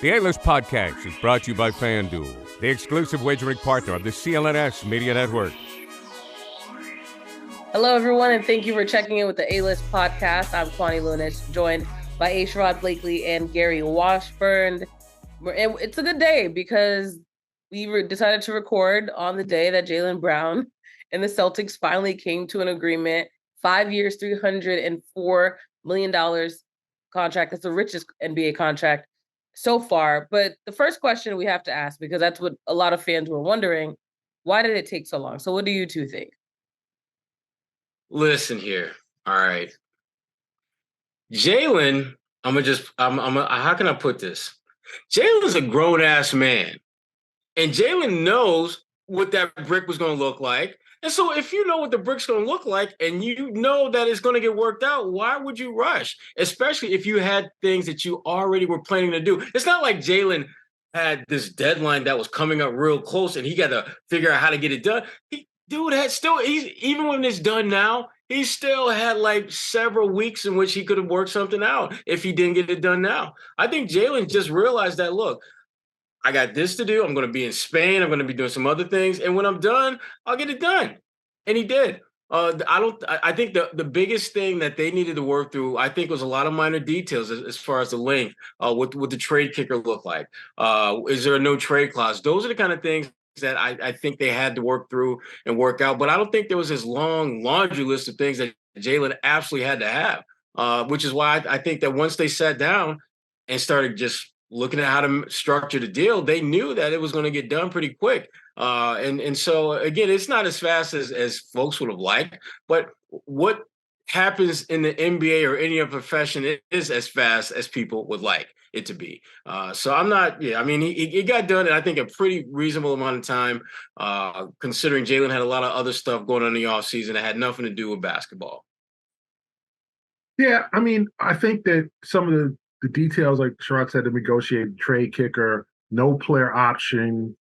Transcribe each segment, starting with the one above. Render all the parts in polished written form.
The A-List Podcast is brought to you by FanDuel, the exclusive wagering partner of the CLNS Media Network. Hello, everyone, and thank you for checking in with the A-List Podcast. I'm Kwani Lunis, joined by Sherrod Blakely and Gary Washburn. And it's a good day because we decided to record on the day that Jaylen Brown and the Celtics finally came to an agreement. 5 years, $304 million contract. That's the richest NBA contract so far. But the first question we have to ask, because that's what a lot of fans were wondering, why did it take so long? So what do you two think? Listen here. All right. Jaylen, how can I put this? Jaylen's a grown-ass man. And Jaylen knows what that brick was going to look like. And so if you know what the brick's going to look like and you know that it's going to get worked out, why would you rush? Especially if you had things that you already were planning to do. It's not like Jaylen had this deadline that was coming up real close and he got to figure out how to get it done. Even when it's done now, he still had like several weeks in which he could have worked something out if he didn't get it done now. I think Jaylen just realized that, look, I got this to do. I'm going to be in Spain. I'm going to be doing some other things. And when I'm done, I'll get it done. And he did. I think the biggest thing that they needed to work through, I think, was a lot of minor details as far as the length. What the trade kicker look like? Is there a no trade clause? Those are the kind of things that I think they had to work through and work out. But I don't think there was this long laundry list of things that Jaylen absolutely had to have, which is why I think that once they sat down and started just looking at how to structure the deal, they knew that it was going to get done pretty quick. And so, again, it's not as fast as folks would have liked, but what happens in the NBA or any other profession is as fast as people would like it to be. So I'm not, it got done in, I think, a pretty reasonable amount of time, considering Jaylen had a lot of other stuff going on in the offseason that had nothing to do with basketball. Yeah, I mean, I think that some of the details, like Sherrod said, to negotiate trade kicker, no player option,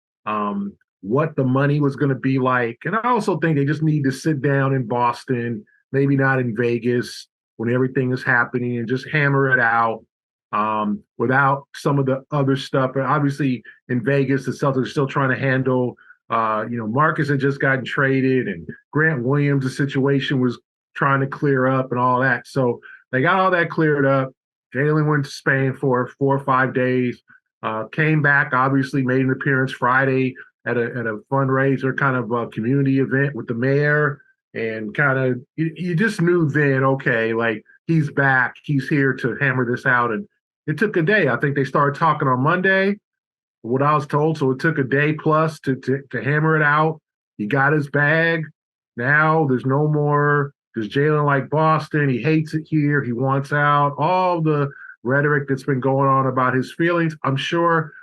what the money was going to be like. And I also think they just need to sit down in Boston, maybe not in Vegas, when everything is happening, and just hammer it out without some of the other stuff. But obviously in Vegas, the Celtics are still trying to handle, Marcus had just gotten traded, and Grant Williams, the situation was trying to clear up and all that. So they got all that cleared up. Jaylen went to Spain for 4 or 5 days, came back, obviously made an appearance Friday at a fundraiser kind of a community event with the mayor, and kind of you just knew then, okay, like he's back, he's here to hammer this out. And it took a day. I think they started talking on Monday, what I was told. So it took a day plus to hammer it out. He got his bag. Now there's no more. Does Jaylen like Boston? He hates it here. He wants out. All the rhetoric that's been going on about his feelings. I'm sure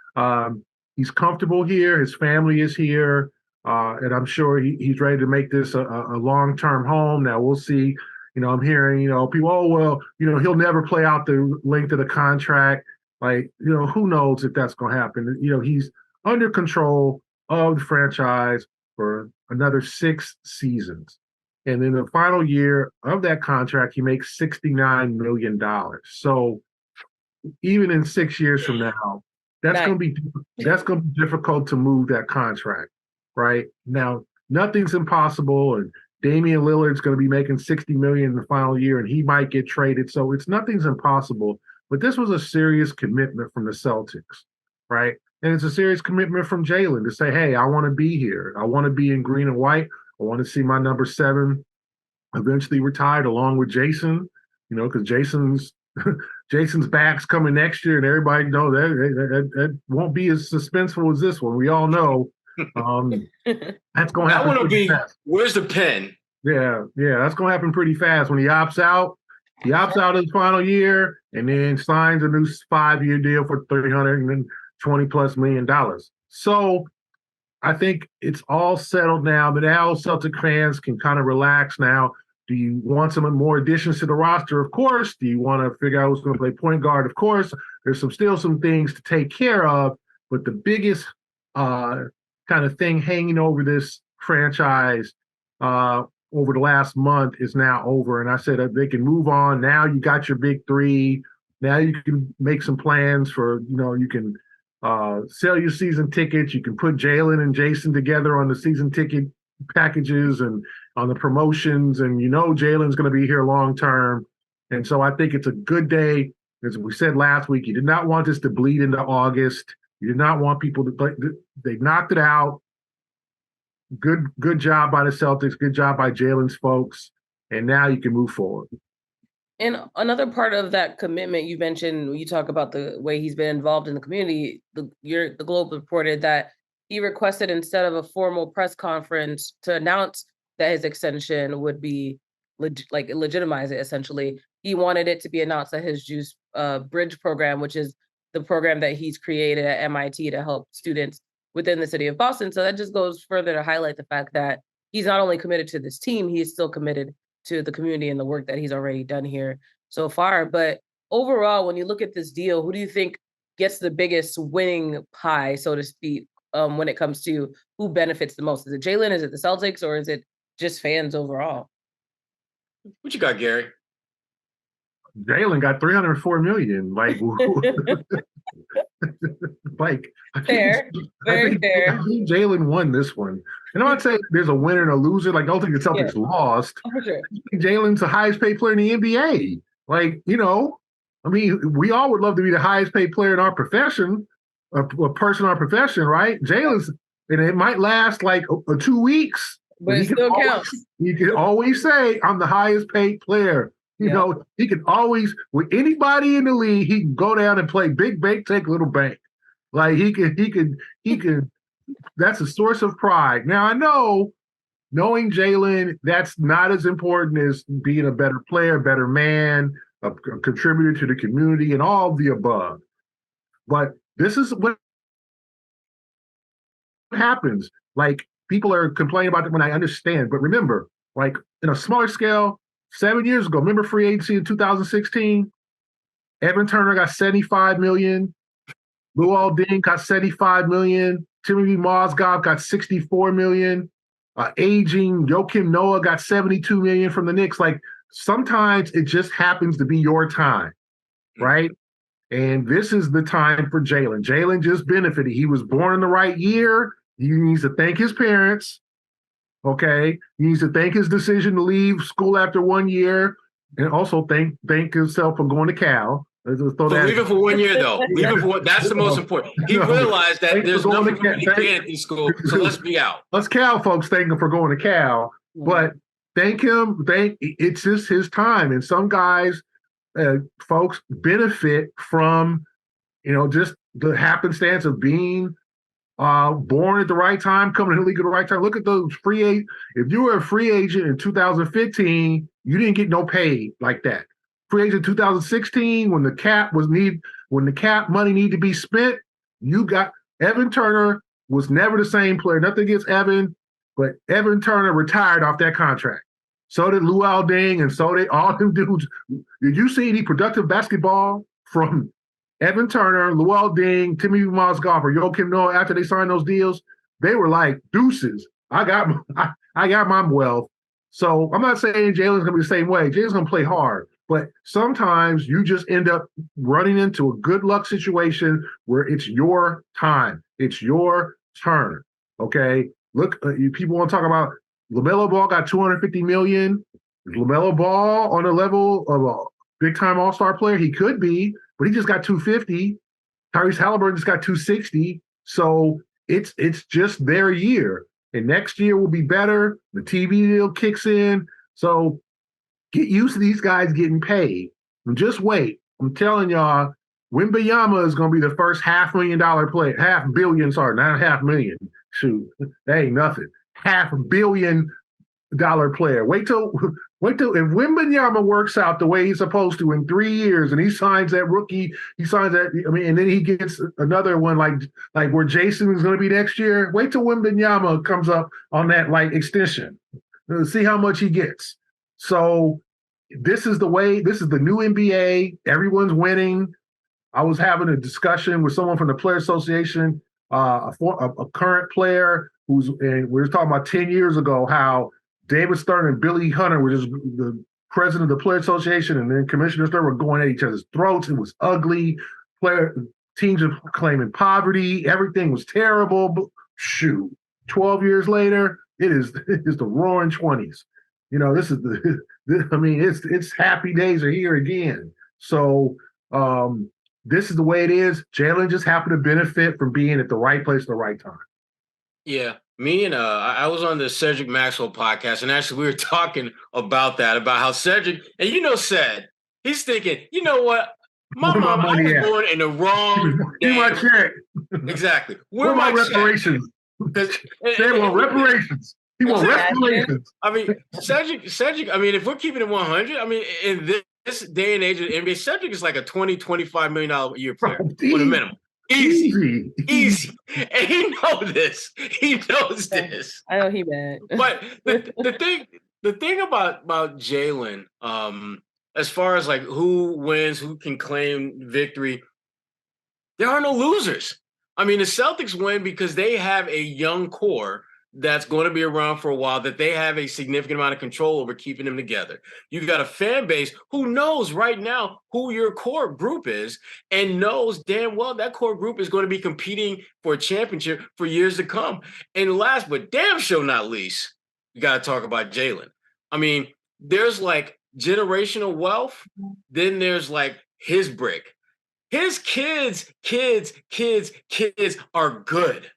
he's comfortable here. His family is here. And I'm sure he's ready to make this a long-term home. Now, we'll see. I'm hearing, people, he'll never play out the length of the contract. Like, who knows if that's going to happen. He's under control of the franchise for another 6 seasons. And in the final year of that contract, he makes $69 million. So even in 6 years from now, that's going to be difficult to move that contract, right? Now, nothing's impossible, and Damian Lillard's going to be making $60 million in the final year, and he might get traded. So nothing's impossible. But this was a serious commitment from the Celtics, right? And it's a serious commitment from Jaylen to say, hey, I want to be here. I want to be in green and white. I want to see my number 7 eventually retired along with Jason, because Jason's back's coming next year, and everybody knows that won't be as suspenseful as this one. We all know that's going to happen. I want to be fast. Where's the pen? Yeah, that's going to happen pretty fast when he opts out. He opts out his final year and then signs a new 5-year deal for $320+ million. So I think it's all settled now. But now Celtic fans can kind of relax now. Do you want some more additions to the roster? Of course. Do you want to figure out who's going to play point guard? Of course. There's still some things to take care of. But the biggest kind of thing hanging over this franchise over the last month is now over. And I said they can move on. Now you got your big 3. Now you can make some plans for, you can sell your season tickets. You can put Jaylen and Jason together on the season ticket packages and on the promotions. And Jaylen's going to be here long term. And so I think it's a good day. As we said last week, you did not want this to bleed into August. You did not want people to play. They knocked it out. Good job by the Celtics. Good job by Jaylen's folks. And now you can move forward. And another part of that commitment you mentioned, you talk about the way he's been involved in the community. The Globe reported that he requested, instead of a formal press conference to announce that his extension would be legitimize it, essentially, he wanted it to be announced that his Juice Bridge program, which is the program that he's created at MIT to help students within the city of Boston. So that just goes further to highlight the fact that he's not only committed to this team, he is still committed to the community and the work that he's already done here so far. But overall, when you look at this deal, who do you think gets the biggest winning pie, so to speak, when it comes to who benefits the most? Is it Jaylen? Is it the Celtics? Or is it just fans overall? What you got, Gary? Jaylen got $304 million. Fair. Very fair. I think Jaylen won this one. And I'm not saying there's a winner and a loser. I don't think the Celtics lost. For sure. Jaylen's the highest paid player in the NBA. We all would love to be the highest paid player in our profession, a person in our profession, right? Jaylen's, and it might last 2 weeks. But it still counts. You can always say, I'm the highest paid player. He can always, with anybody in the league, he can go down and play big bank, take little bank. He can, that's a source of pride. Now, I know, knowing Jaylen, that's not as important as being a better player, better man, a contributor to the community, and all of the above. But this is what happens. People are complaining about it when I understand. But remember, in a smaller scale, 7 years ago, remember free agency in 2016? Evan Turner got $75 million. Luol Deng got $75 million. Timothy Mozgov got $64 million. Aging Joakim Noah got $72 million from the Knicks. Sometimes it just happens to be your time, right? And this is the time for Jaylen. Jaylen just benefited. He was born in the right year. He needs to thank his parents. Okay, he needs to thank his decision to leave school after 1 year, and also thank himself for going to Cal. Leave it for 1 year, though. Leave it for that's the most important. He realized that there's nothing for me to get at this school, so let's be out. Us Cal folks thank him for going to Cal, but thank him. It's just his time, and some guys, folks, benefit from, just the happenstance of being born at the right time, coming to the league at the right time. Look at those free agents. If you were a free agent in 2015, you didn't get no pay like that. Free agent 2016, when the cap money needed to be spent, you got Evan Turner was never the same player. Nothing against Evan, but Evan Turner retired off that contract. So did Luol Deng, and so did all them dudes. Did you see any productive basketball from Evan Turner, Luol Deng, Timothy Mozgov, or Joakim Noah after they signed those deals? They were like, deuces. I got my wealth. So I'm not saying Jaylen's gonna be the same way. Jaylen's gonna play hard, but sometimes you just end up running into a good luck situation where it's your time, it's your turn. Okay, look, people want to talk about LaMelo Ball got $250 million. Is LaMelo Ball on the level of a big-time all-star player? He could be, but he just got $250. Tyrese Halliburton just got $260. So it's just their year. And next year will be better. The TV deal kicks in. So get used to these guys getting paid. And just wait. I'm telling y'all, Wembanyama is going to be the first $500,000 player. $500 million, sorry, not $500,000. Shoot, that ain't nothing. $500 million player. Wait till if Wembanyama works out the way he's supposed to in 3 years, and he signs that rookie, and then he gets another one like where Jason is going to be next year. Wait till Wembanyama comes up on that extension. See how much he gets. So this is the way. This is the new NBA. Everyone's winning. I was having a discussion with someone from the Player Association, a current player and we were talking about 10 years ago how David Stern and Billy Hunter were just the president of the Player Association and then commissioners there were going at each other's throats. It was ugly. Teams were claiming poverty. Everything was terrible. But shoot, 12 years later, it is the roaring 20s. This is it's happy days are here again. So this is the way it is. Jaylen just happened to benefit from being at the right place at the right time. Yeah. Me and I was on the Cedric Maxwell podcast, and actually we were talking about how Cedric, and said, he's thinking, you know what? My mom, I was born in the wrong day. My check. Exactly. Where my reparations? They want reparations. He wants reparations. I mean, Cedric, I mean, if we're keeping it 100, I mean, in this day and age of the NBA, Cedric is like a $20-25 million a year player with a minimum. Easy. And he knows this. He knows this. I know he bad. But the thing about Jaylen, as far as like who wins, who can claim victory, there are no losers. I mean, the Celtics win because they have a young core that's going to be around for a while, that they have a significant amount of control over keeping them together. You've got a fan base who knows right now who your core group is and knows damn well that core group is going to be competing for a championship for years to come. And last but damn sure not least, you got to talk about Jaylen. I mean, there's like generational wealth. Then there's like his brick. His kids are good.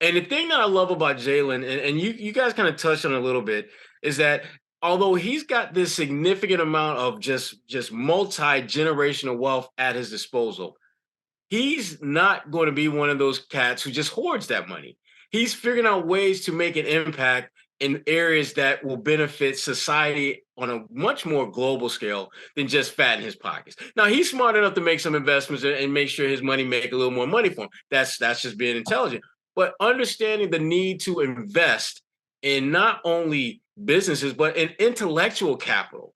And the thing that I love about Jaylen, and you guys kind of touched on it a little bit, is that although he's got this significant amount of just multi-generational wealth at his disposal, he's not going to be one of those cats who just hoards that money. He's figuring out ways to make an impact in areas that will benefit society on a much more global scale than just fatten his pockets. Now, he's smart enough to make some investments and make sure his money make a little more money for him. That's just being intelligent. But understanding the need to invest in not only businesses, but in intellectual capital.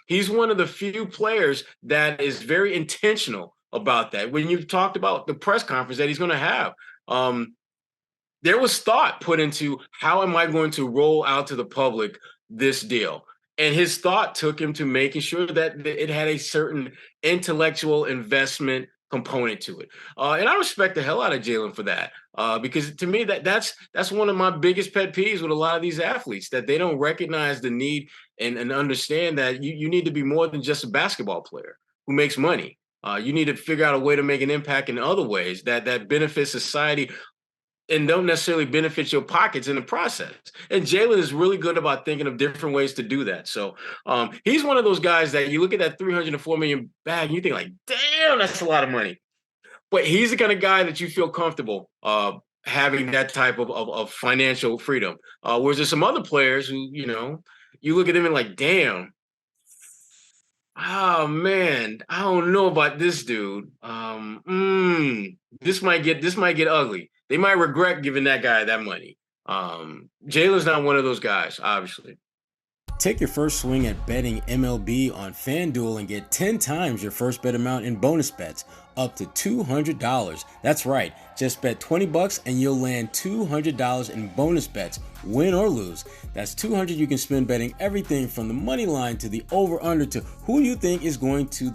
He's one of the few players that is very intentional about that. When you've talked about the press conference that he's going to have, there was thought put into how am I going to roll out to the public this deal? And his thought took him to making sure that it had a certain intellectual investment component to it. And I respect the hell out of Jaylen for that. Because to me, that's one of my biggest pet peeves with a lot of these athletes, that they don't recognize the need and understand that you need to be more than just a basketball player who makes money. You need to figure out a way to make an impact in other ways that benefit society and don't necessarily benefit your pockets in the process. And Jaylen is really good about thinking of different ways to do that. So he's one of those guys that you look at that $304 million bag and you think like, damn, that's a lot of money. But he's the kind of guy that you feel comfortable having that type of financial freedom. Whereas there's some other players who, you look at them and like, damn, oh man, I don't know about this dude. This might get ugly. They might regret giving that guy that money. Jaylen's not one of those guys, obviously. Take your first swing at betting MLB on FanDuel and get 10 times your first bet amount in bonus bets, up to $200. That's right, just bet $20 and you'll land $200 in bonus bets, win or lose. That's $200 you can spend betting everything from the money line to the over-under to who you think is going to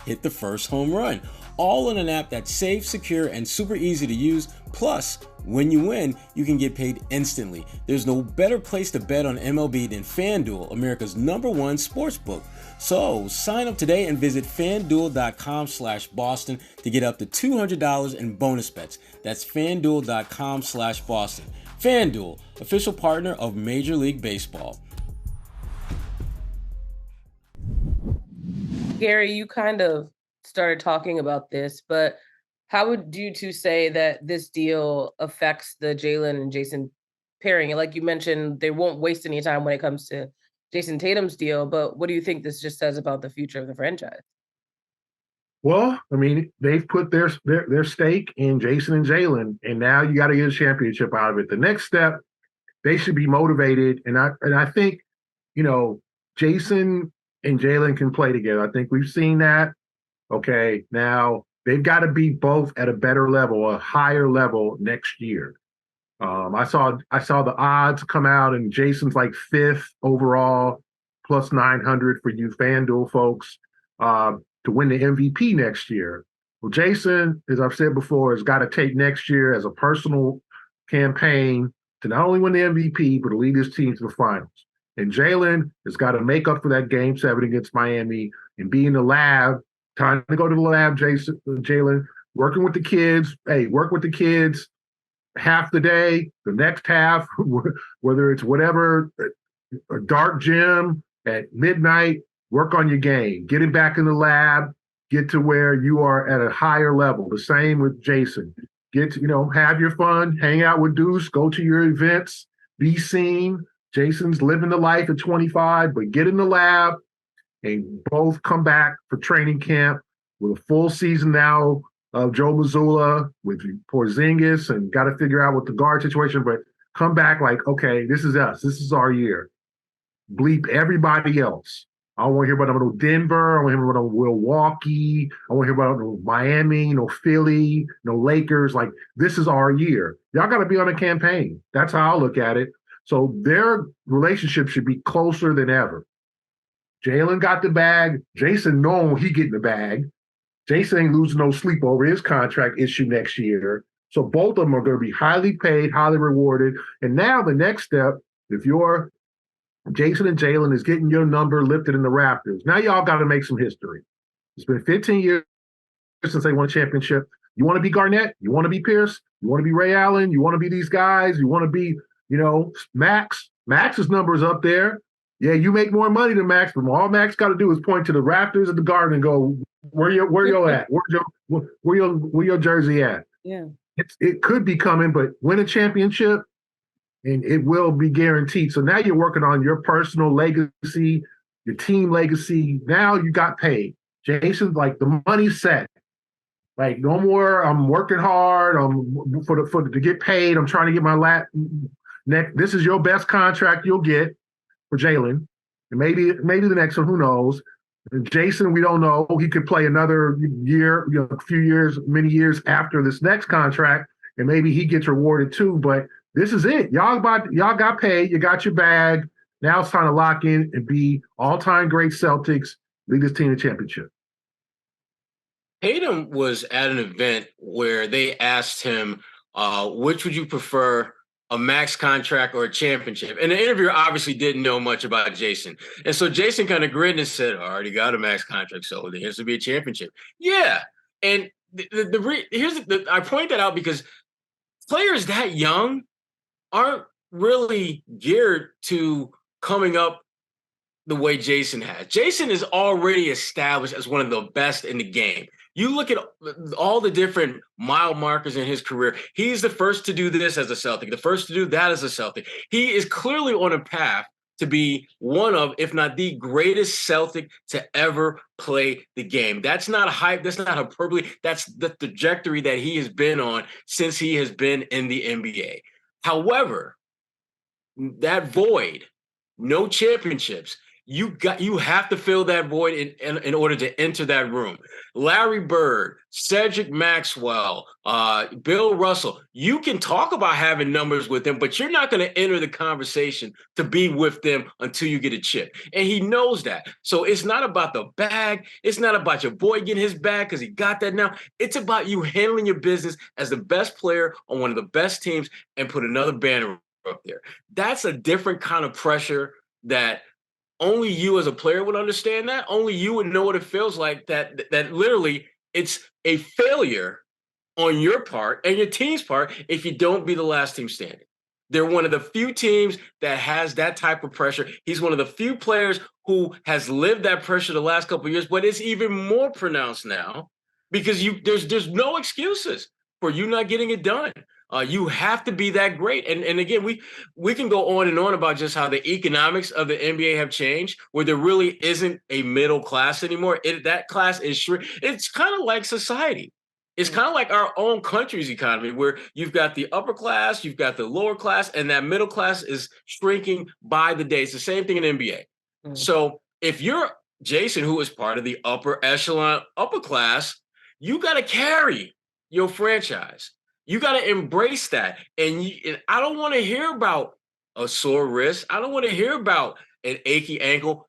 hit the first home run. All in an app that's safe, secure, and super easy to use. Plus, when you win, you can get paid instantly. There's no better place to bet on MLB than FanDuel, America's #1 sportsbook. So sign up today and visit FanDuel.com/Boston to get up to $200 in bonus bets. That's FanDuel.com/Boston. FanDuel, official partner of Major League Baseball. Gary, you kind of started talking about this, but how would you two say that this deal affects the Jaylen and Jason pairing? Like you mentioned, they won't waste any time when it comes to Jason Tatum's deal, but what do you think this just says about the future of the franchise? Well, I mean, they've put their stake in Jason and Jaylen, and now you got to get a championship out of it. The next step, they should be motivated, and I think, Jason and Jaylen can play together. I think we've seen that. Okay, now they've got to be both at a better level, a higher level next year. I saw the odds come out, and Jason's like 5th overall. plus 900 for you FanDuel folks to win the MVP next year. Well, Jason, as I've said before, has got to take next year as a personal campaign to not only win the MVP, but to lead his team to the finals. And Jaylen has got to make up for that Game 7 against Miami and be in the lab. Time to go to the lab, Jaylen, working with the kids. Hey, work with the kids half the day, the next half, whether it's whatever, a dark gym at midnight, work on your game. Get it back in the lab. Get to where you are at a higher level. The same with Jason. Have your fun, hang out with Deuce, go to your events, be seen. Jason's living the life at 25, but get in the lab and both come back for training camp with a full season now of Joe Mazzulla with Porzingis, and got to figure out what the guard situation, but come back like, okay, this is us. This is our year. Bleep everybody else. I don't want to hear about no Denver. I don't want to hear about no Milwaukee. I don't want to hear about no Miami, no Philly, no Lakers. Like, this is our year. Y'all got to be on a campaign. That's how I look at it. So their relationship should be closer than ever. Jaylen got the bag. Jason knows he getting the bag. Jason ain't losing no sleep over his contract issue next year. So both of them are going to be highly paid, highly rewarded. And now the next step, if you're Jason and Jaylen, is getting your number lifted in the rafters. Now y'all got to make some history. It's been 15 years since they won a championship. You want to be Garnett? You want to be Pierce? You want to be Ray Allen? You want to be these guys? You want to be, Max? Max's number is up there. Yeah, you make more money than Max, but all Max got to do is point to the rafters of the Garden and go, where you at? Where your jersey at? Yeah. It could be coming, but win a championship, and it will be guaranteed. So now you're working on your personal legacy, your team legacy. Now you got paid. Jason's like, the money's set. Like, no more, I'm working hard to get paid. I'm trying to get my next. This is your best contract you'll get for Jaylen. And maybe the next one, who knows? And Jason, we don't know. He could play another year, a few years, many years after this next contract, and maybe he gets rewarded too. But this is it. Y'all got paid. You got your bag. Now it's time to lock in and be all-time great Celtics, lead this team to championship. Tatum was at an event where they asked him, which would you prefer, a max contract or a championship? And the interviewer obviously didn't know much about Jason. And so Jason kind of grinned and said, I already got a max contract, so there has to be a championship. Yeah. And I point that out because players that young aren't really geared to coming up the way Jason has. Jason is already established as one of the best in the game. You look at all the different mile markers in his career. He's the first to do this as a Celtic, the first to do that as a Celtic. He is clearly on a path to be one of, if not the greatest Celtic to ever play the game. That's not hype. That's not hyperbole. That's the trajectory that he has been on since he has been in the NBA. However, that void, no championships, you have to fill that void in order to enter that room. Larry Bird, Cedric Maxwell, Bill Russell, you can talk about having numbers with them, but you're not going to enter the conversation to be with them until you get a chip. And he knows that. So it's not about the bag. It's not about your boy getting his bag because he got that now. It's about you handling your business as the best player on one of the best teams and put another banner up there. That's a different kind of pressure that only you as a player would understand. That only you would know what it feels like, that literally it's a failure on your part and your team's part if you don't be the last team standing. They're one of the few teams that has that type of pressure. He's one of the few players who has lived that pressure the last couple of years, but it's even more pronounced now because there's no excuses for you not getting it done. You have to be that great. And again, we can go on and on about just how the economics of the NBA have changed, where there really isn't a middle class anymore. That class is it's kind of like society. It's kind of like our own country's economy, where you've got the upper class, you've got the lower class, and that middle class is shrinking by the day. It's the same thing in NBA. Mm-hmm. So if you're Jason, who is part of the upper echelon, upper class, you got to carry your franchise. You got to embrace that. And I don't want to hear about a sore wrist. I don't want to hear about an achy ankle.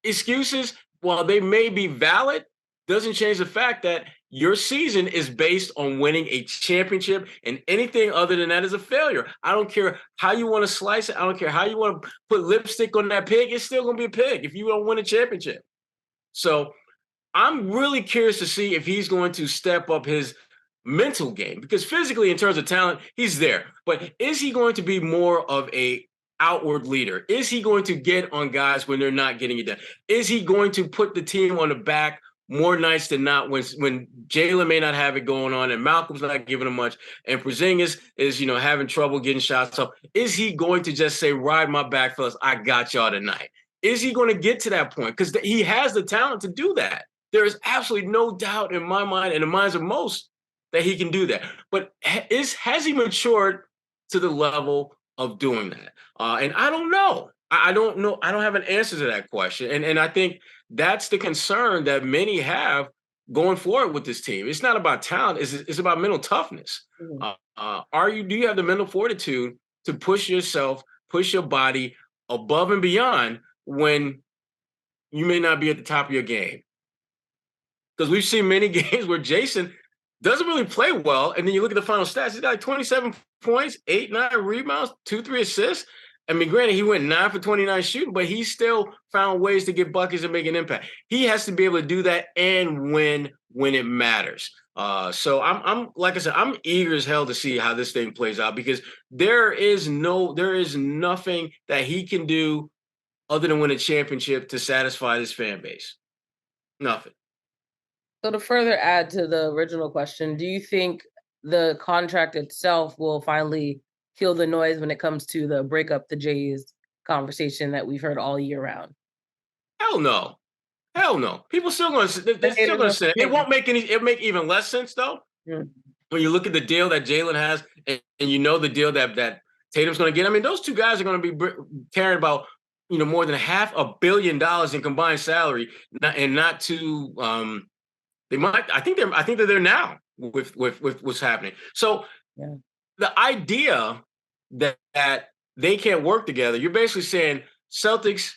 excuses, while they may be valid, doesn't change the fact that your season is based on winning a championship, and anything other than that is a failure. I don't care how you want to slice it. I don't care how you want to put lipstick on that pig. It's still going to be a pig if you don't win a championship. So I'm really curious to see if he's going to step up his mental game, because physically, in terms of talent, he's there. But is he going to be more of a outward leader? Is he going to get on guys when they're not getting it done? Is he going to put the team on the back more nights than not when Jaylen may not have it going on and Malcolm's not giving him much and Porzingis is, having trouble getting shots up? Is he going to just say, ride my back, fellas, I got y'all tonight? Is he going to get to that point? Because he has the talent to do that. There is absolutely no doubt in my mind and the minds of most that he can do that. But has he matured to the level of doing that? And I don't know. I don't know. I don't have an answer to that question. And I think that's the concern that many have going forward with this team. It's not about talent. It's about mental toughness. Mm-hmm. Do you have the mental fortitude to push yourself, push your body above and beyond when you may not be at the top of your game? Because we've seen many games where Jason doesn't really play well, and then you look at the final stats, he's got like 27 points, 8-9 rebounds, 2-3 assists. I mean, granted, he went 9 for 29 shooting, but he still found ways to get buckets and make an impact. He has to be able to do that and win when it matters. So I'm like I said, I'm eager as hell to see how this thing plays out, because there is nothing that he can do other than win a championship to satisfy this fan base. Nothing. So to further add to the original question, do you think the contract itself will finally kill the noise when it comes to the break up the Jays conversation that we've heard all year round? Hell no. People still going to, they're still going to say it. Won't make it'll make even less sense though. Mm. When you look at the deal that Jaylen has and the deal that Tatum's going to get. I mean, those two guys are going to be carrying about, more than $500 million in combined salary, and not to, they might. I think they're there now with what's happening. So the idea that they can't work together, you're basically saying, Celtics,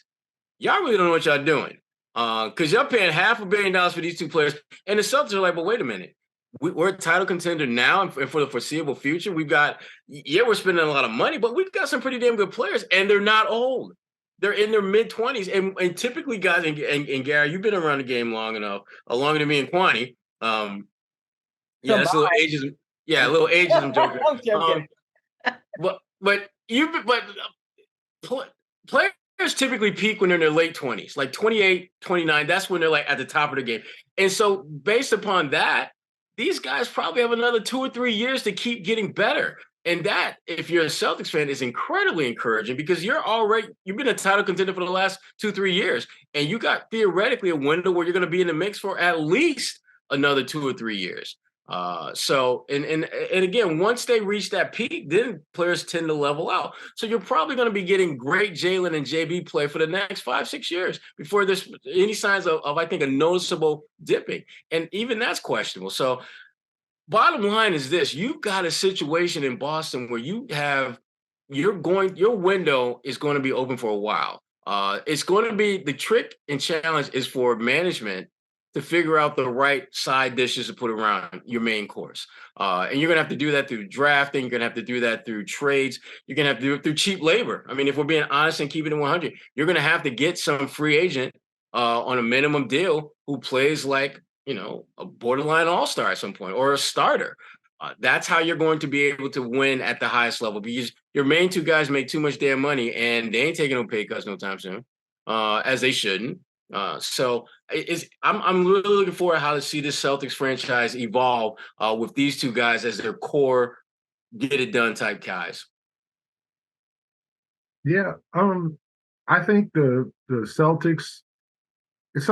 y'all really don't know what y'all doing, because y'all paying $500 million for these two players, and the Celtics are like, but wait a minute, we're a title contender now and for the foreseeable future. We've got, we're spending a lot of money, but we've got some pretty damn good players, and they're not old. They're in their mid-20s, and typically guys, and Gary, you've been around the game long enough, longer than me and Kwani. That's a little ageism. Yeah, a little ageism joke. Players typically peak when they're in their late 20s, like 28, 29. That's when they're like at the top of the game. And so based upon that, these guys probably have another 2 or 3 years to keep getting better. And that, if you're a Celtics fan, is incredibly encouraging, because you've been a title contender for the last 2-3 years, and you got theoretically a window where you're going to be in the mix for at least another 2 or 3 years. So again, once they reach that peak, then players tend to level out. So you're probably going to be getting great Jaylen and JB play for the next 5-6 years before there's any signs of I think, a noticeable dipping. And even that's questionable. So bottom line is this: you've got a situation in Boston where your window is going to be open for a while. It's going to be, the trick and challenge is for management to figure out the right side dishes to put around your main course. And you're going to have to do that through drafting. You're going to have to do that through trades. You're going to have to do it through cheap labor. I mean, if we're being honest and keeping it 100, you're going to have to get some free agent on a minimum deal who plays like, a borderline all-star at some point, or a starter. That's how you're going to be able to win at the highest level, because your main two guys make too much damn money, and they ain't taking no pay cuts no time soon, as they shouldn't. So I'm really looking forward to how to see this Celtics franchise evolve with these two guys as their core, get it done type guys. Yeah, I think the Celtics. This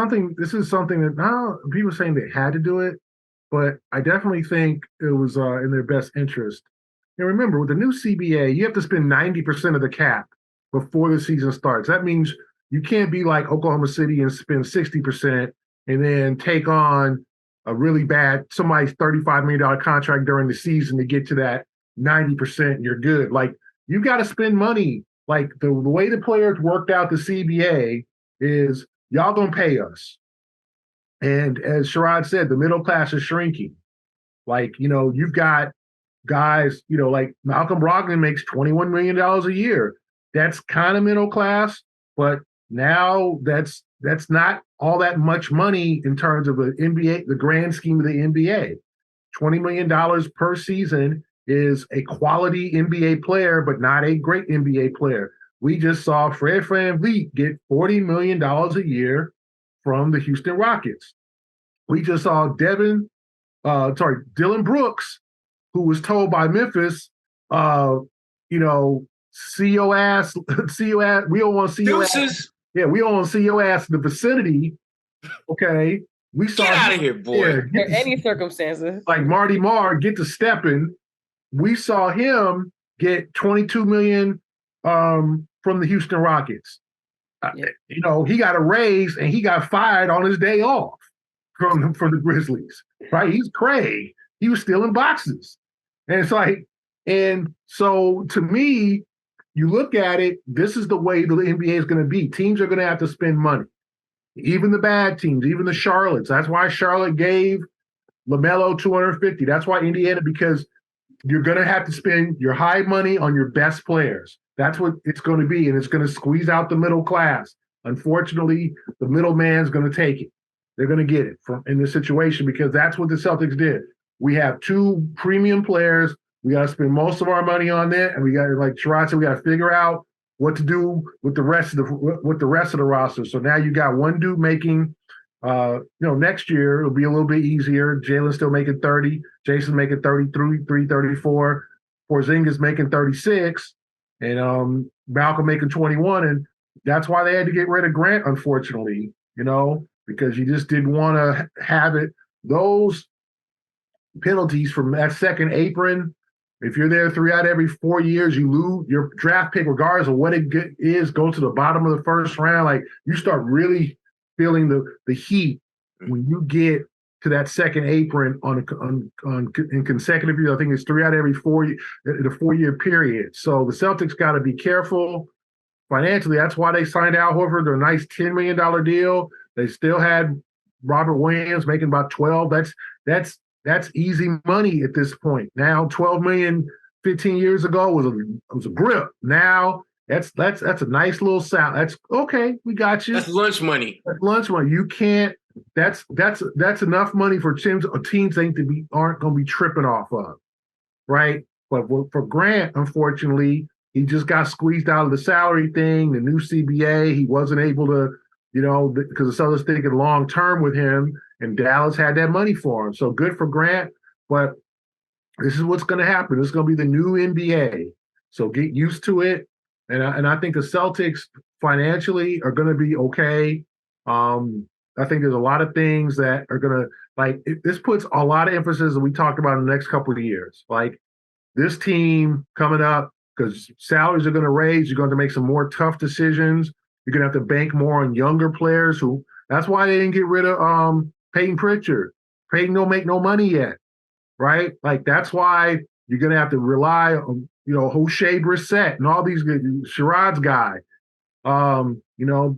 is something that now people are saying they had to do it, but I definitely think it was in their best interest. And remember, with the new CBA, you have to spend 90% of the cap before the season starts. That means you can't be like Oklahoma City and spend 60% and then take on a really bad, somebody's $35 million contract during the season to get to that 90% and you're good. Like, you got to spend money. Like, the way the players worked out the CBA is y'all gonna pay us. And as Sherrod said, the middle class is shrinking. Like, you've got guys, like Malcolm Brogdon makes $21 million a year. That's kind of middle class, but now that's not all that much money in terms of the NBA, the grand scheme of the NBA. $20 million per season is a quality NBA player, but not a great NBA player. We just saw Fred VanVleet get $40 million a year from the Houston Rockets. We just saw Dylan Brooks, who was told by Memphis, see your ass, we don't want to see your ass. Yeah, we don't want to see your ass in the vicinity. Okay. We saw get out of here, boy. Under any circumstances. Like Marty Marr get to stepping. We saw him get $22 million from the Houston Rockets. Yeah. He got a raise and he got fired on his day off from the Grizzlies. Right? He's Craig. He was stealing boxes. And it's like, and so to me, you look at it, this is the way the NBA is going to be. Teams are going to have to spend money. Even the bad teams, even the Charlottes. That's why Charlotte gave LaMelo $250. That's why Indiana, because you're going to have to spend your high money on your best players. That's what it's going to be, and it's going to squeeze out the middle class. Unfortunately, the middleman's going to take it. They're going to get it in this situation because that's what the Celtics did. We have two premium players. We got to spend most of our money on that, and we got, like Sherrod said, we got to figure out what to do with the rest of the roster. So now you got one dude making, next year it'll be a little bit easier. Jaylen's still making 30, Jason making 33, 34, Porzingis making 36, and Malcolm making 21. And that's why they had to get rid of Grant, unfortunately, because you just didn't want to have it. Those penalties from that second apron. If you're there 3 out of every 4 years, you lose your draft pick, regardless of what it is, go to the bottom of the first round. Like, you start really feeling the heat when you get to that second apron in consecutive years. I think it's 3 out of every 4 in a 4-year period. So the Celtics got to be careful financially. That's why they signed Al Horford, a nice $10 million deal. They still had Robert Williams making about 12. That's easy money at this point. Now, $12 million 15 years ago was a grip. Now that's a nice little sound. That's okay. We got you. That's lunch money. That's lunch money. You can't. That's enough money for teams aren't going to be tripping off of, right? But for Grant, unfortunately, he just got squeezed out of the salary thing. The new CBA, he wasn't able to, because the Celtics thinking long term with him. And Dallas had that money for him. So good for Grant, but this is what's going to happen. This is going to be the new NBA. So get used to it. And I think the Celtics financially are going to be okay. I think there's a lot of things that are going to, this puts a lot of emphasis that we talked about in the next couple of years. Like, this team coming up, because salaries are going to raise, you're going to make some more tough decisions. You're going to have to bank more on younger players that's why they didn't get rid of Peyton Pritchard. Peyton don't make no money yet, right? Like, that's why you're going to have to rely on, O'Shea Brissett and all these good, Sherrod's guy, Delano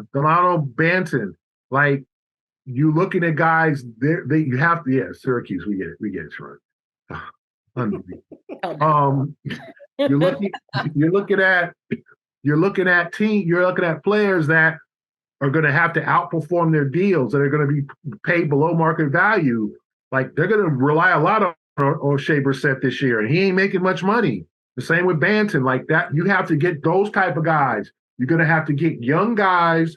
Banton. Like, you looking at guys, you have to, Syracuse, we get it, Sherrod. Unbelievable. You're looking at players that are going to have to outperform their deals, that are going to be paid below market value. Like, they're going to rely a lot on O'Shea Brissett this year, and he ain't making much money. The same with Banton. Like that, you have to get those type of guys. You're going to have to get young guys.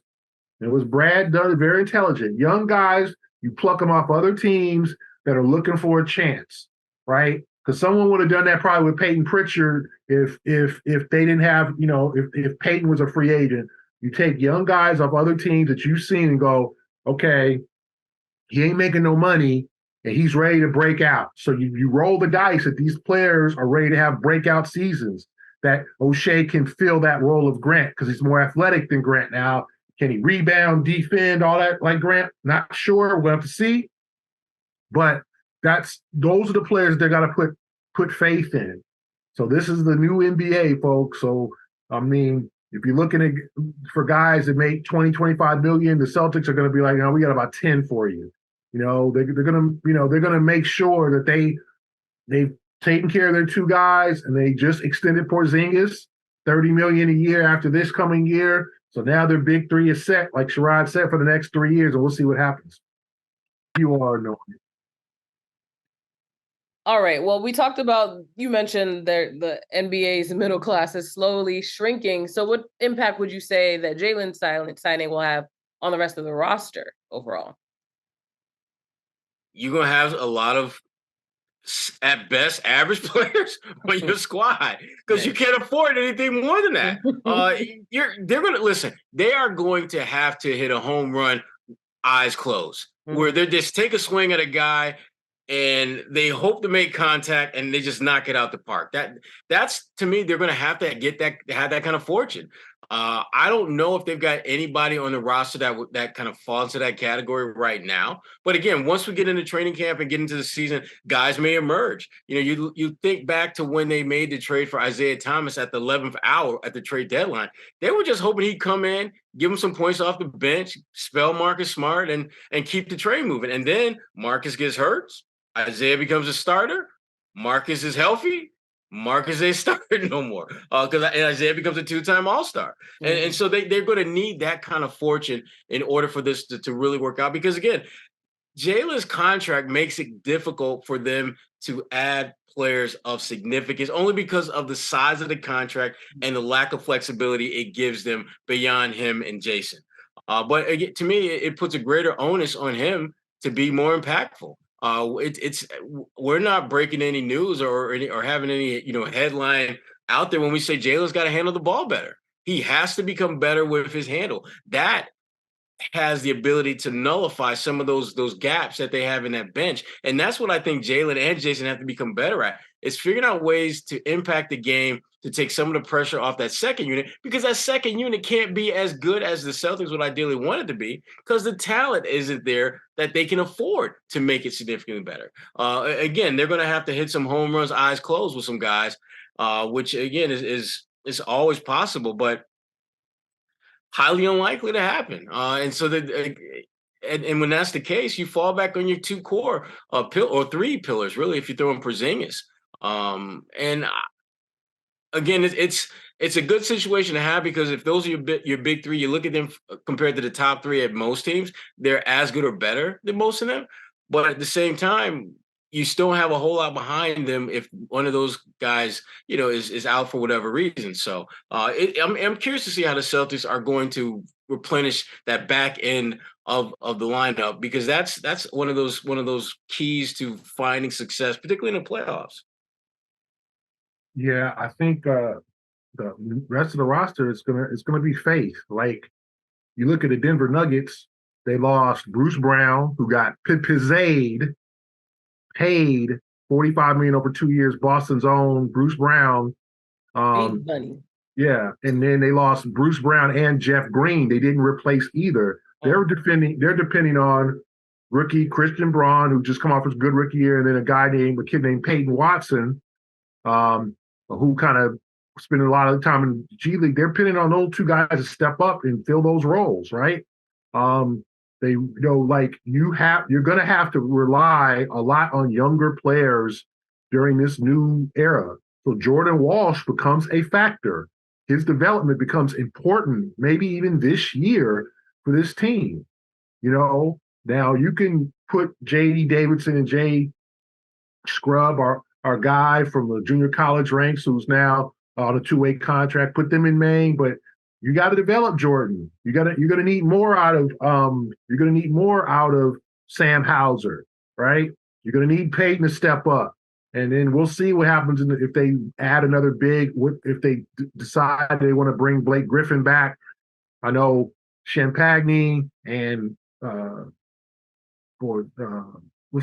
It was Brad done, very intelligent. Young guys, you pluck them off other teams that are looking for a chance, right? Because someone would have done that probably with Peyton Pritchard if they didn't have, if Peyton was a free agent. You take young guys off other teams that you've seen and go, okay, he ain't making no money and he's ready to break out. So you roll the dice that these players are ready to have breakout seasons, that O'Shea can fill that role of Grant because he's more athletic than Grant now. Can he rebound, defend, all that like Grant? Not sure. We'll have to see. But those are the players they're got to put faith in. So this is the new NBA, folks. So, I mean, If you're looking at for guys that make 20, 25 million, the Celtics are going to be like, no, we got about 10 for you. You know, they're going to, they're going to make sure that they've taken care of their two guys, and they just extended Porzingis $30 million a year after this coming year. So now their big three is set, like Sherrod said, for the next 3 years, and we'll see what happens. You are knowing it. All right. Well, we talked about, you mentioned the NBA's middle class is slowly shrinking. So what impact would you say that Jaylen's signing will have on the rest of the roster overall? You're going to have a lot of, at best, average players on your squad because you can't afford anything more than that. They're going to listen. They are going to have to hit a home run, eyes closed, where they just take a swing at a guy and they hope to make contact and they just knock it out the park. That's to me, they're going to have that kind of fortune. I don't know if they've got anybody on the roster that kind of falls into that category right now. But again, once we get into training camp and get into the season, guys may emerge. You think back to when they made the trade for Isaiah Thomas at the 11th hour at the trade deadline. They were just hoping he'd come in, give him some points off the bench, spell Marcus Smart, and keep the train moving. And then Marcus gets hurt. Isaiah becomes a starter. Marcus is healthy. Marcus ain't starting no more because Isaiah becomes a two-time All-Star. And so they're going to need that kind of fortune in order for this to really work out. Because, again, Jaylen's contract makes it difficult for them to add players of significance only because of the size of the contract and the lack of flexibility it gives them beyond him and Jason. But again, to me, it puts a greater onus on him to be more impactful. We're not breaking any news or having any headline out there when we say Jaylen's got to handle the ball better. He has to become better with his handle. That has the ability to nullify some of those gaps that they have in that bench, and that's what I think Jaylen and Jason have to become better at. Is figuring out ways to impact the game to take some of the pressure off that second unit, because that second unit can't be as good as the Celtics would ideally want it to be because the talent isn't there that they can afford to make it significantly better. Again, they're going to have to hit some home runs, eyes closed with some guys, which again is always possible, but highly unlikely to happen. And so and when that's the case, you fall back on your two core or three pillars, really, if you throw in Porzingis. And again, it's a good situation to have because if those are your big three, you look at them compared to the top three at most teams, they're as good or better than most of them. But at the same time, you still have a whole lot behind them if one of those guys, is out for whatever reason. So I'm curious to see how the Celtics are going to replenish that back end of the lineup, because that's one of those keys to finding success, particularly in the playoffs. Yeah, I think the rest of the roster is gonna be faith. Like you look at the Denver Nuggets, they lost Bruce Brown, who got paid $45 million over 2 years. Boston's own Bruce Brown. Money. Yeah, and then they lost Bruce Brown and Jeff Green. They didn't replace either. They're depending on rookie Christian Braun, who just come off his good rookie year, and then a kid named Peyton Watson, who kind of spending a lot of time in the G League. They're depending on those two guys to step up and fill those roles, right? You're going to have to rely a lot on younger players during this new era. So Jordan Walsh becomes a factor. His development becomes important, maybe even this year for this team. Now you can put J.D. Davidson and Jay Scrubb, our guy from the junior college ranks, who's now on a two-way contract, put them in Maine, but you got to develop Jordan. You're gonna need more out of Sam Hauser, right? You're gonna need Peyton to step up, and then we'll see what happens if they add another big. If they decide they want to bring Blake Griffin back? I know Champagne and what's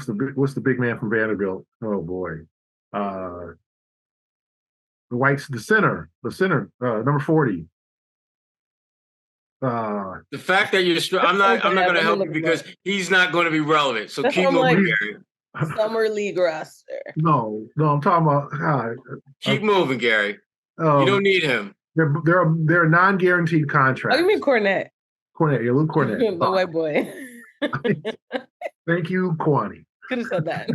the big man from Vanderbilt? Oh boy, the center, number 40. The fact that I'm not going to help you because he's not going to be relevant. So keep moving, Gary. Summer League roster. No, I'm talking about. Keep moving, Gary. You don't need him. They're non-guaranteed contracts. Oh, you mean Cornette? Cornette, yeah, Luke Cornette. The white boy. Thank you, Kwani. Could have said that.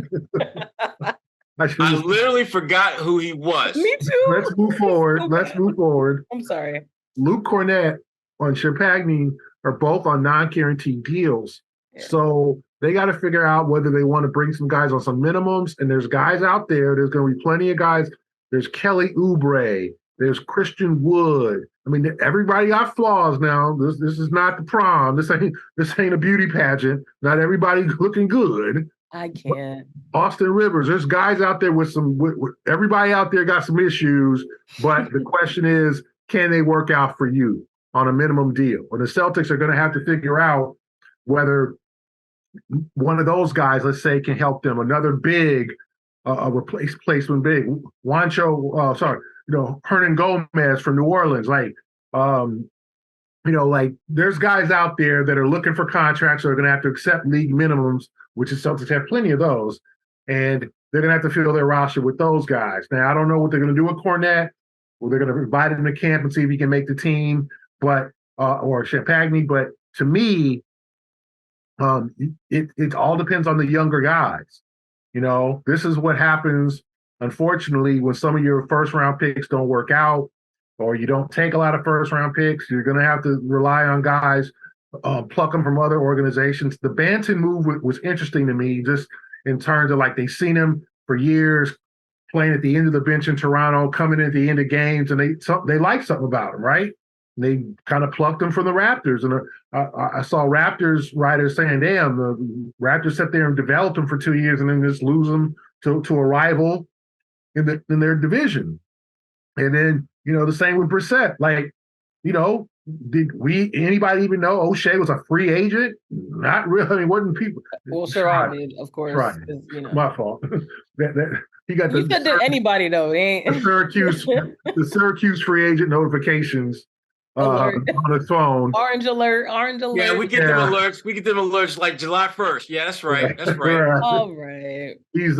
I literally forgot who he was. Me too. Let's move forward. I'm sorry. Luke Cornette and Champagne are both on non-guaranteed deals. Yeah. So they got to figure out whether they want to bring some guys on some minimums. And there's guys out there. There's going to be plenty of guys. There's Kelly Oubre. There's Christian Wood. I mean, everybody got flaws now. This is not the prom. This ain't a beauty pageant. Not everybody looking good. I can't. Austin Rivers. There's guys out there with everybody out there got some issues. But the question is, can they work out for you on a minimum deal? Or the Celtics are going to have to figure out whether one of those guys, let's say, can help them. Another big replacement big. Hernan Gomez from New Orleans. There's guys out there that are looking for contracts or are going to have to accept league minimums, which the Celtics have plenty of those. And they're going to have to fill their roster with those guys. Now, I don't know what they're going to do with Cornette. Or they're going to invite him to camp and see if he can make the team, or Champagne. But to me, it all depends on the younger guys. This is what happens, unfortunately, when some of your first-round picks don't work out or you don't take a lot of first-round picks. You're going to have to rely on guys, pluck them from other organizations. The Banton move was interesting to me just in terms of, they've seen him for years playing at the end of the bench in Toronto, coming at the end of games, and they like something about him, right? And they kind of plucked him from the Raptors. And I saw Raptors writers saying, damn, the Raptors sat there and developed him for 2 years and then just lose him to a rival in their division. And then, the same with Brissett. Did anybody even know O'Shea was a free agent? Not really. I mean, wasn't people? Well, Sherrod did, of course. Right. My fault. He got you said that anybody though, ain't the Syracuse free agent notifications on the phone. Orange alert. Yeah, we get them alerts. We get them alerts like July 1st. Yeah, that's right. That's right. All right. These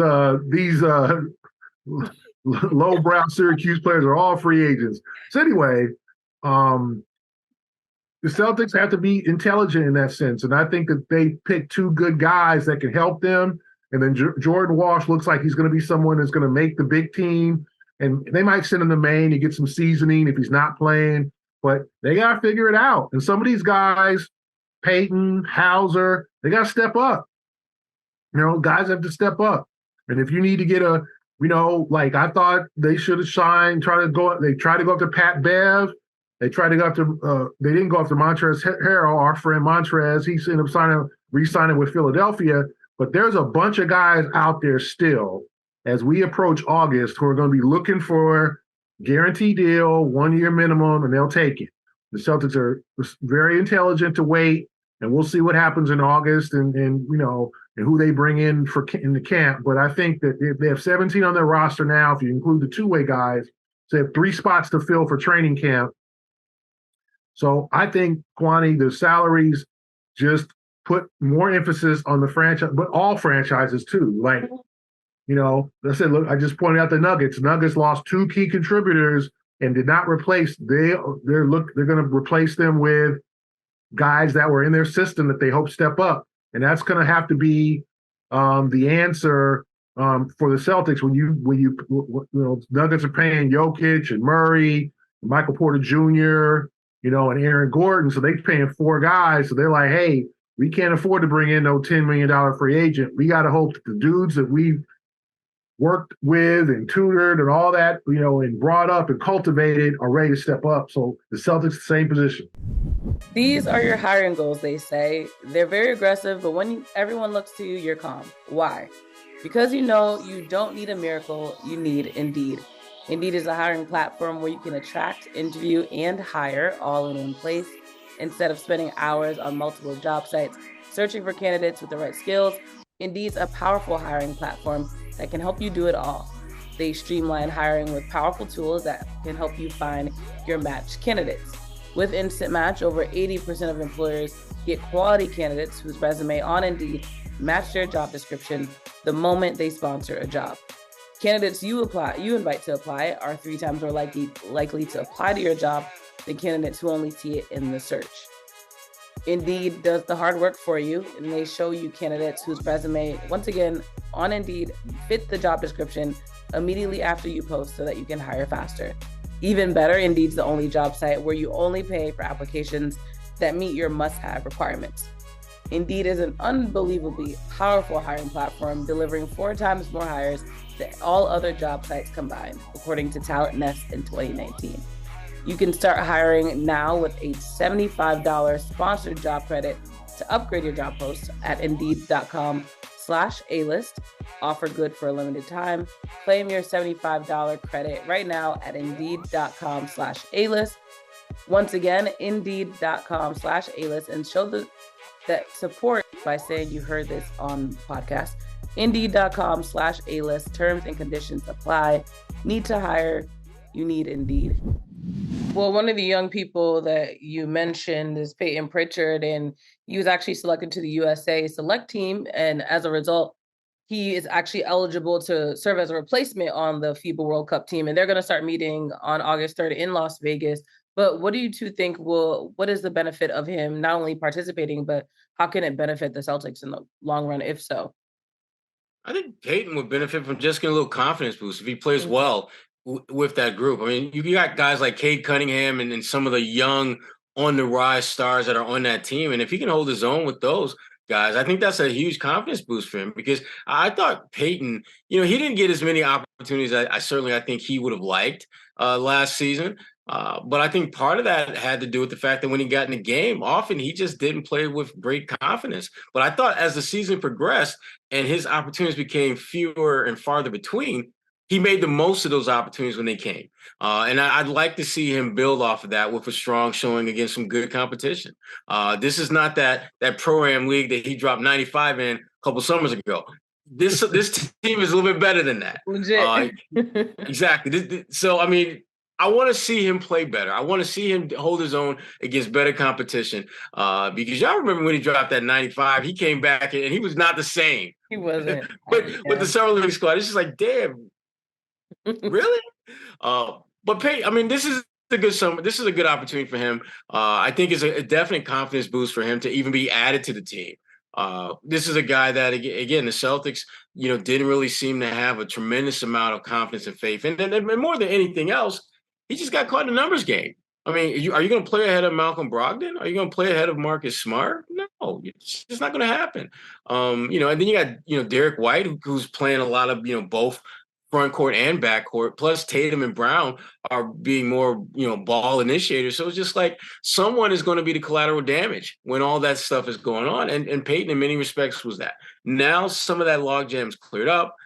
lowbrow Syracuse players are all free agents. So anyway, the Celtics have to be intelligent in that sense, and I think that they picked two good guys that can help them. And then Jordan Walsh looks like he's going to be someone that's going to make the big team. And they might send him to Maine to get some seasoning if he's not playing. But they got to figure it out. And some of these guys, Peyton, Hauser, they got to step up. Guys have to step up. And if you need to get I thought they should have they tried to go after Pat Bev. They tried to go after, they didn't go after Montrezl Harrell, our friend Montrez. He ended up re-signing with Philadelphia. But there's a bunch of guys out there still, as we approach August, who are going to be looking for guaranteed deal, 1 year minimum, and they'll take it. The Celtics are very intelligent to wait, and we'll see what happens in August and who they bring in the camp. But I think that they have 17 on their roster now, if you include the two-way guys. So they have 3 spots to fill for training camp. So I think, Kwani, the salaries just put more emphasis on the franchise, but all franchises too. I said, look, I just pointed out the Nuggets. Nuggets lost 2 key contributors and did not replace. They're going to replace them with guys that were in their system that they hope step up, and that's going to have to be the answer for the Celtics when you Nuggets are paying Jokic and Murray, and Michael Porter Jr., and Aaron Gordon, so they're paying 4 guys. So they're like, hey, we can't afford to bring in no $10 million free agent. We got to hope that the dudes that we've worked with and tutored and all that, and brought up and cultivated are ready to step up. So the Celtics, the same position. These are your hiring goals, they say. They're very aggressive, but when everyone looks to you, you're calm. Why? Because you don't need a miracle, you need Indeed. Indeed is a hiring platform where you can attract, interview, and hire all in one place. Instead of spending hours on multiple job sites searching for candidates with the right skills, Indeed's a powerful hiring platform that can help you do it all. They streamline hiring with powerful tools that can help you find your matched candidates. With Instant Match, over 80% of employers get quality candidates whose resume on Indeed match their job description the moment they sponsor a job. Candidates you invite to apply are 3 times more likely to apply to your job than candidates who only see it in the search. Indeed does the hard work for you, and they show you candidates whose resume, once again, on Indeed, fit the job description immediately after you post so that you can hire faster. Even better, Indeed's the only job site where you only pay for applications that meet your must-have requirements. Indeed is an unbelievably powerful hiring platform, delivering 4 times more hires than all other job sites combined, according to CLNS in 2019. You can start hiring now with a $75 sponsored job credit to upgrade your job post at Indeed.com/A-list. Offer good for a limited time. Claim your $75 credit right now at Indeed.com/A-list. Once again, Indeed.com/A-list, and show that support by saying you heard this on podcast. Indeed.com/A-list. Terms and conditions apply. Need to hire? You need Indeed. Well, one of the young people that you mentioned is Peyton Pritchard, and he was actually selected to the USA select team. And as a result, he is actually eligible to serve as a replacement on the FIBA World Cup team. And they're going to start meeting on August 3rd in Las Vegas. But what do you two think what is the benefit of him not only participating, but how can it benefit the Celtics in the long run, if so? I think Peyton would benefit from just getting a little confidence boost if he plays well with that group. I mean, you got guys like Cade Cunningham and some of the young on-the-rise stars that are on that team. And if he can hold his own with those guys, I think that's a huge confidence boost for him, because I thought Peyton, he didn't get as many opportunities I think he would have liked last season. But I think part of that had to do with the fact that when he got in the game, often he just didn't play with great confidence. But I thought as the season progressed and his opportunities became fewer and farther between, he made the most of those opportunities when they came. And I'd like to see him build off of that with a strong showing against some good competition. This is not that Pro-Am league that he dropped 95 in a couple summers ago. This team is a little bit better than that. Legit. Exactly. So, I mean, I want to see him play better. I want to see him hold his own against better competition. Because y'all remember when he dropped that 95, he came back and he was not the same. He wasn't. With the Summer League squad, it's just like, damn, really? But Peyton, I mean, this is a good summer. This is a good opportunity for him. I think it's a definite confidence boost for him to even be added to the team. This is a guy that, again, the Celtics, didn't really seem to have a tremendous amount of confidence and faith. And more than anything else, he just got caught in the numbers game. I mean, are you going to play ahead of Malcolm Brogdon? Are you going to play ahead of Marcus Smart? No, it's just not going to happen. And then you got, Derek White, who's playing a lot of, both front court and back court, plus Tatum and Brown are being more, ball initiators. So it's just like someone is going to be the collateral damage when all that stuff is going on. And Peyton, in many respects, was that. Now some of that logjam's cleared up.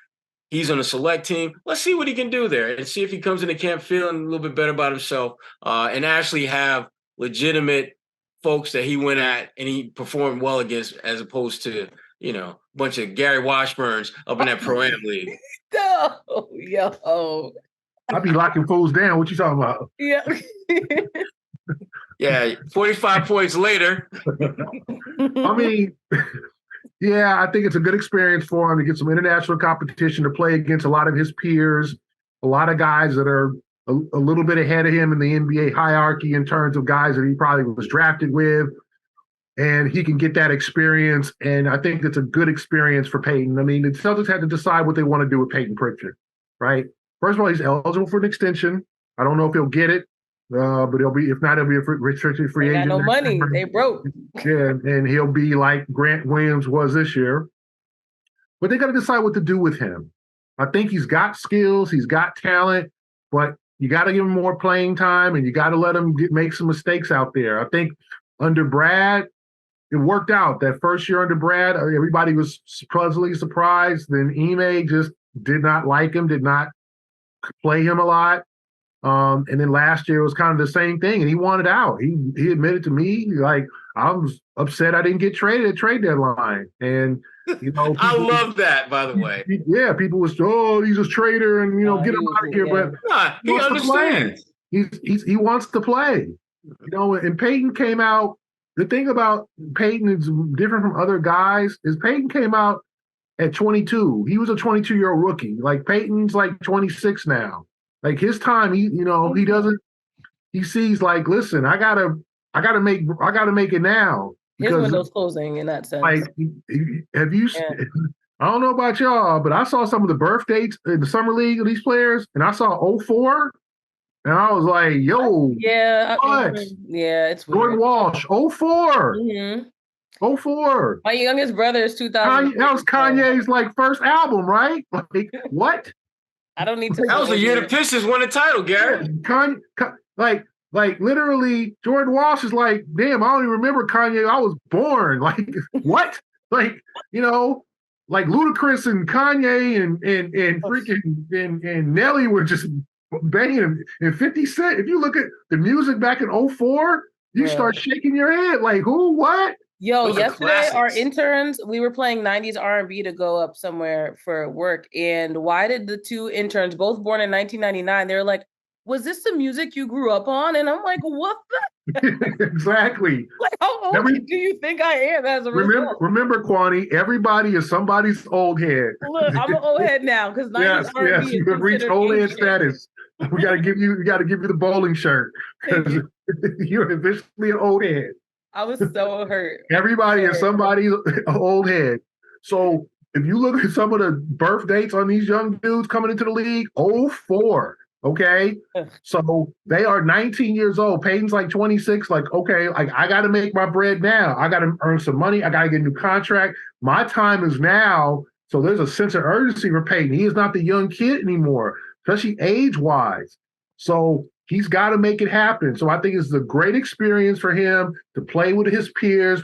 He's on a select team. Let's see what he can do there and see if he comes into camp feeling a little bit better about himself and actually have legitimate folks that he went at and he performed well against, as opposed to, a bunch of Gary Washburns up in that Pro-Am league. No, yo. I be locking fools down. What you talking about? Yeah. Yeah, 45 points later. I mean, yeah, I think it's a good experience for him to get some international competition, to play against a lot of his peers, a lot of guys that are a little bit ahead of him in the NBA hierarchy in terms of guys that he probably was drafted with. And he can get that experience, and I think it's a good experience for Peyton. I mean, the Celtics had to decide what they want to do with Peyton Pritchard, right? First of all, he's eligible for an extension. I don't know if he'll get it, but if not, he'll be a restricted free agent. Got no money. They broke. Yeah, and he'll be like Grant Williams was this year. But they got to decide what to do with him. I think he's got skills, he's got talent, but you got to give him more playing time, and you got to let him make some mistakes out there. I think under Brad, it worked out. That first year under Brad, everybody was pleasantly surprised. Then Ime just did not like him, did not play him a lot. And then last year was kind of the same thing, and he wanted out. He admitted to me, like, I was upset I didn't get traded at trade deadline. And, I love that, by the way. Yeah, people was, he's a traitor, and, get him out of here. Yeah. But he understands. He wants to play. And Peyton came out. The thing about Peyton is different from other guys is Peyton came out at 22. He was a 22-year-old rookie. Like Peyton's like 26 now. Like his time, he sees like, listen, I gotta make it now. His Because window's closing in that sense. like, have you? Yeah. I don't know about y'all, but I saw some of the birth dates in the summer league of these players, and I saw 04, and I was like, yo, yeah, what? Yeah, it's weird. Jordan Walsh, 04. Mm-hmm. 04. My youngest brother is 2000. That was Kanye's like first album, right? Like what? I don't need to. That was the year the Pistons won the title, Gary. Like literally, Jordan Walsh is like, damn, I don't even remember Kanye. I was born. Like what? Like like Ludacris and Kanye and freaking and Nelly were just banging. And 50 Cent. If you look at the music back in 04, you start shaking your head. Like who? What? Yo, yesterday our interns, we were playing 90s R&B to go up somewhere for work. And why did the two interns, both born in 1999, they were like, was this the music you grew up on? And I'm like, what the? Exactly. Like, how old do you think I am as a result? Remember, Kwani, everybody is somebody's old head. Look, I'm an old head now because 90s R&B you have reached old head status. We got to give you the bowling shirt because you're officially an old head. I was so hurt. Everybody is somebody's old head. So if you look at some of the birth dates on these young dudes coming into the league, 04. Okay. So they are 19 years old. Peyton's like 26. Like, okay, like I got to make my bread now. I got to earn some money. I got to get a new contract. My time is now. So there's a sense of urgency for Peyton. He is not the young kid anymore, especially age-wise. So he's got to make it happen. So I think it's a great experience for him to play with his peers,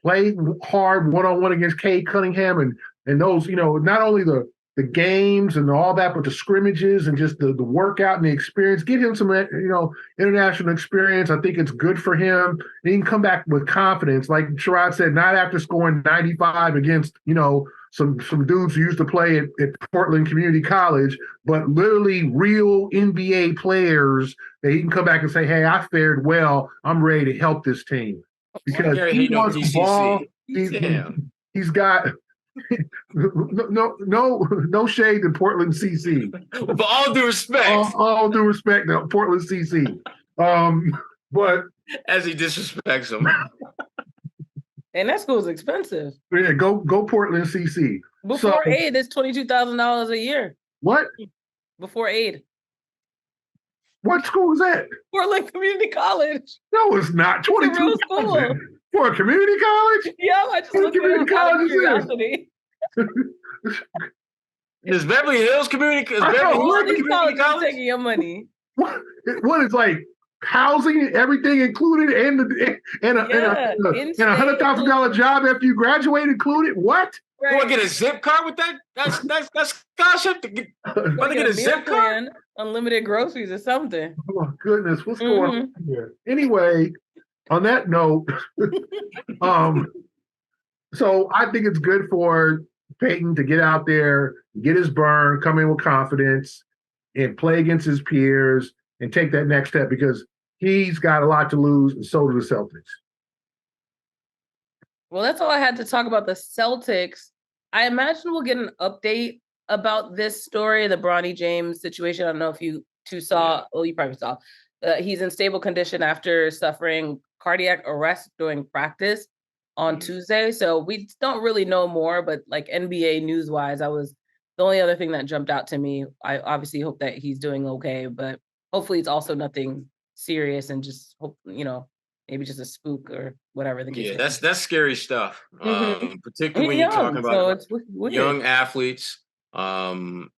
play hard one-on-one against Cade Cunningham and those, not only the games and all that, but the scrimmages and just the workout and the experience. Get him some, international experience. I think it's good for him. And he can come back with confidence. Like Sherrod said, not after scoring 95 against, some dudes who used to play at Portland Community College, but literally real NBA players that he can come back and say, hey, I fared well. I'm ready to help this team. Because he wants the ball. He's got no shade to Portland CC. But all due respect. All due respect to Portland CC. But as he disrespects them. And that school's expensive. Yeah, go Portland CC. Before aid, it's $22,000 a year. What? Before aid. What school is that? Portland Community College. No, it's not. 22,000 for a community college. Yeah, I just looked at it out of curiosity. Is Beverly Hills Community? College taking your money? What is like? Housing, everything included, and a $100,000 job after you graduate included. What? Right. You want to get a zip card with that? That's scholarship to get. Want to get a zip card? Unlimited groceries or something. Oh my goodness, what's going on here? Anyway, on that note, so I think it's good for Peyton to get out there, get his burn, come in with confidence, and play against his peers and take that next step because he's got a lot to lose, and so do the Celtics. Well, that's all I had to talk about the Celtics. I imagine we'll get an update about this story, the Bronny James situation. I don't know if you two saw. Well, you probably saw. He's in stable condition after suffering cardiac arrest during practice on Tuesday. So we don't really know more, but like NBA news-wise, the only other thing that jumped out to me. I obviously hope that he's doing okay, but hopefully it's also nothing serious and just hope, maybe just a spook or whatever the case. Yeah, that's scary stuff. Particularly when you're talking about young athletes. I'm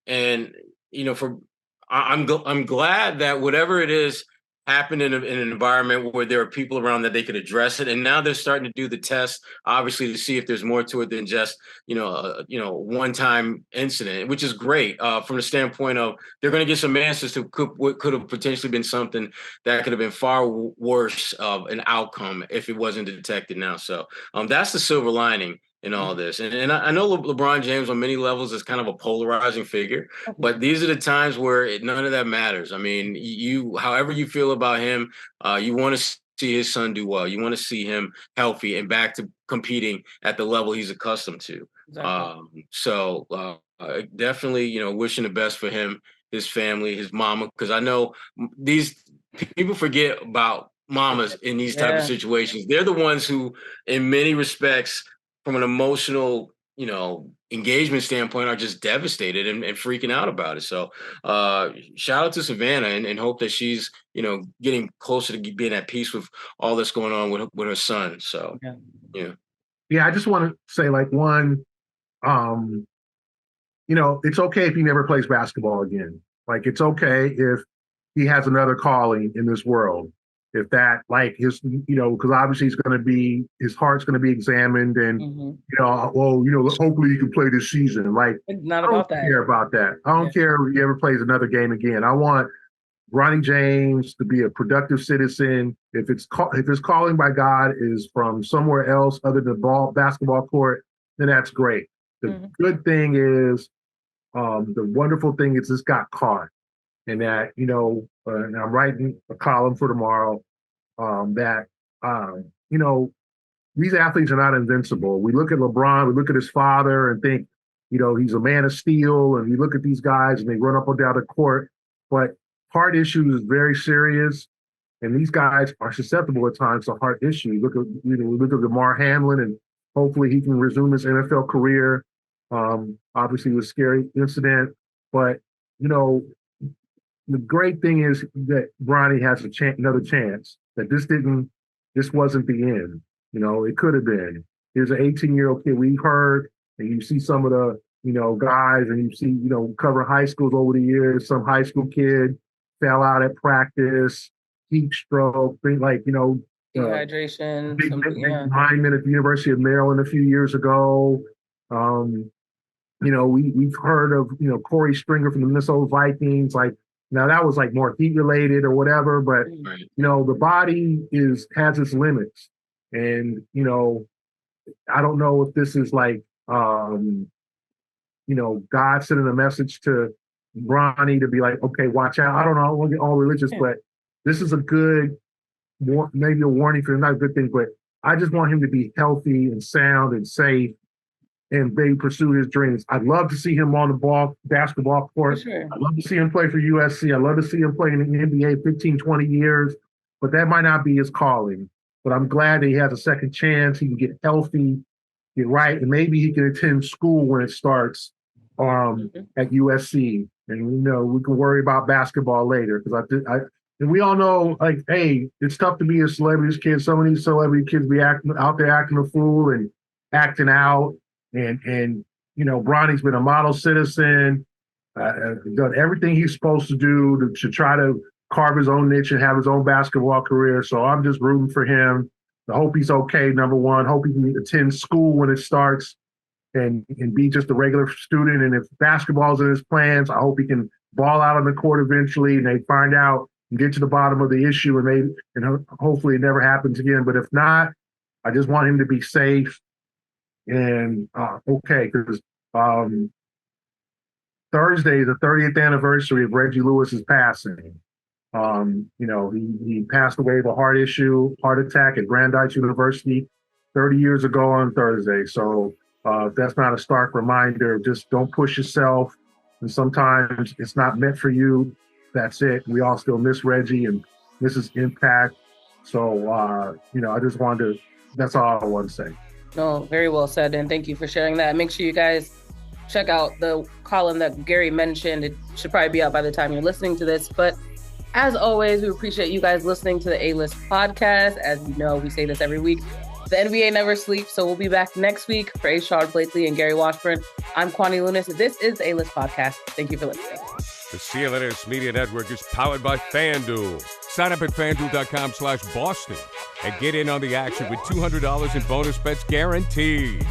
glad that whatever it is happened in an environment where there are people around that they could address it. And now they're starting to do the tests, obviously, to see if there's more to it than just, one-time incident, which is great from the standpoint of they're going to get some answers to what could have potentially been something that could have been far worse of an outcome if it wasn't detected now. So that's the silver lining in all this. And I know LeBron James on many levels is kind of a polarizing figure, but these are the times where none of that matters. I mean, however you feel about him, you want to see his son do well. You want to see him healthy and back to competing at the level he's accustomed to. Exactly. Definitely, wishing the best for him, his family, his mama, because I know these people forget about mamas in these type of situations. They're the ones who, in many respects, from an emotional, engagement standpoint, are just devastated and freaking out about it. So shout out to Savannah and hope that she's, getting closer to being at peace with all that's going on with her son. So, Yeah, I just want to say, it's okay if he never plays basketball again. Like, it's okay if he has another calling in this world. If that, because obviously his heart's going to be examined, and hopefully he can play this season. Like, not about that. I don't care about that. I don't care if he ever plays another game again. I want Bronny James to be a productive citizen. If his calling by God is from somewhere else other than the basketball court, then that's great. The good thing is, the wonderful thing is this got caught, and that and I'm writing a column for tomorrow. These athletes are not invincible. We look at LeBron, we look at his father, and think, he's a man of steel. And we look at these guys, and they run up and down the court. But heart issues is very serious, and these guys are susceptible at times to heart issues. We look at Damar Hamlin, and hopefully he can resume his NFL career. Obviously, it was a scary incident, but the great thing is that Bronny has another chance. That this wasn't the end. It could have been. Here's an 18-year-old kid we heard, and you see some of the guys, and you see cover high schools over the years. Some high school kid fell out at practice, heat stroke, things like dehydration. Big lineman at the University of Maryland a few years ago. We've heard of Corey Stringer from the Minnesota Vikings. Now that was more heat related or whatever, but the body has its limits, and I don't know if this is God sending a message to Bronny to be like, okay, watch out. I don't know, I won't get all religious, but this is maybe a warning for not a good thing, but I just want him to be healthy and sound and safe and maybe pursue his dreams. I'd love to see him on the basketball court. Sure. I'd love to see him play for USC. I'd love to see him play in the NBA 15, 20 years, but that might not be his calling. But I'm glad that he has a second chance. He can get healthy, get right, and maybe he can attend school when it starts at USC. And, we can worry about basketball later, because and we all know, hey, it's tough to be a celebrity's kid. Some of these celebrity kids be out there acting a fool and acting out. And Bronny's been a model citizen, done everything he's supposed to do to try to carve his own niche and have his own basketball career. So I'm just rooting for him. I hope he's okay, number one. Hope he can attend school when it starts and be just a regular student. And if basketball's in his plans, I hope he can ball out on the court eventually, and they find out and get to the bottom of the issue, and hopefully it never happens again. But if not, I just want him to be safe. And okay, because Thursday is the 30th anniversary of Reggie Lewis's passing. He passed away of a heart attack at Brandeis University 30 years ago on Thursday. So if that's not a stark reminder, just don't push yourself. And sometimes it's not meant for you. That's it. We all still miss Reggie and miss his impact. So, I just that's all I want to say. No, very well said, and thank you for sharing that. Make sure you guys check out the column that Gary mentioned. It should probably be out by the time you're listening to this. But as always, we appreciate you guys listening to the A-List podcast. As you know, we say this every week. The NBA never sleeps, so we'll be back next week. For Sherrod Blakely and Gary Washburn, I'm Kwani Lunis. This is the A-List podcast. Thank you for listening. The CLNS Media Network is powered by FanDuel. Sign up at FanDuel.com/Boston and get in on the action with $200 in bonus bets guaranteed.